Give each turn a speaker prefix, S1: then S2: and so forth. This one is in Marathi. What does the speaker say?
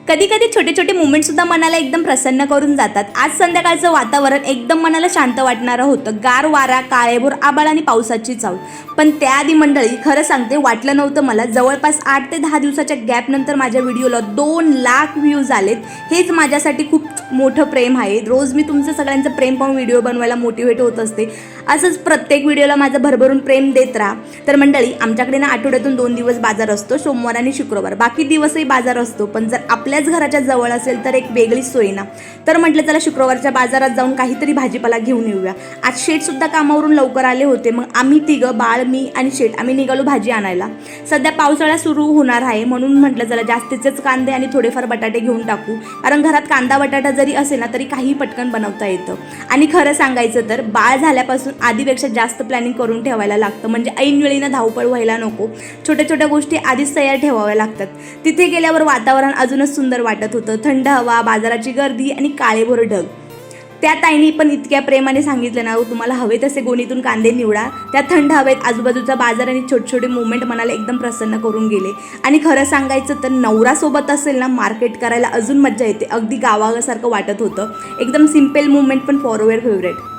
S1: कधी कधी छोटे छोटे मुवमेंटसुद्धा मनाला एकदम प्रसन्न करून जातात। आज संध्याकाळचं वातावरण एकदम मनाला शांत वाटणारं होतं। गार वारा, काळेभोर आभाळ आणि पावसाची चाहूल। पण त्याआधी मंडळी खरं सांगते, वाटलं नव्हतं मला जवळपास 8 ते 10 दिवसाच्या गॅपनंतर माझ्या व्हिडिओला 2 लाख व्ह्यूज आलेत। हेच माझ्यासाठी खूप मोठं प्रेम आहे। रोज मी तुमचं सगळ्यांचं प्रेम पाहून व्हिडिओ बनवायला मोटिवेट होत असते। असंच प्रत्येक व्हिडिओला माझं भरभरून प्रेम देत राहा। तर मंडळी, आमच्याकडे ना आठवड्यातून 2 दिवस बाजार असतो, सोमवार आणि शुक्रवार। बाकी दिवसही बाजार असतो, पण जर आपल्याच घराच्या जवळ असेल तर एक वेगळीच सोय ना। तर म्हटलं चला शुक्रवारच्या बाजारात जाऊन काहीतरी भाजीपाला घेऊन येऊया। आज शेठसुद्धा कामावरून लवकर आले होते, मग आम्ही तिघं, बाळ, मी आणि शेठ आम्ही निघालो भाजी आणायला। सध्या पावसाळा सुरू होणार आहे, म्हणून म्हटलं चला जास्तीचेच कांदे आणि थोडेफार बटाटे घेऊन टाकू, कारण घरात कांदा बटाटा जरी असेल ना तरी काही पटकन बनवता येतं। आणि खरं सांगायचं तर बाळ झाल्यापासून आधीपेक्षा जास्त प्लॅनिंग करून ठेवायला लागतं, म्हणजे ऐनवेळीनं धावपळ व्हायला नको। छोट्या छोट्या गोष्टी आधीच तयार ठेवाव्या लागतात। तिथे गेल्यावर वातावरण अजूनच सुंदर वाटत होतं। थंड हवा, बाजाराची गर्दी आणि काळेभोर ढग। त्या ताईंनी पण इतक्या प्रेमाने सांगितलं ना, तुम्हाला हवे तसे गोणीतून कांदे निवडा। त्या थंड हवेत आजूबाजूचा बाजार आणि छोटे छोटे मुवमेंट मनाला एकदम प्रसन्न करून गेले। आणि खरं सांगायचं तर नवरासोबत असेल ना, मार्केट करायला अजून मजा येते। अगदी गावासारखं वाटत होतं। एकदम सिम्पल मुवमेंट पण फॉरएव्हर फेवरेट।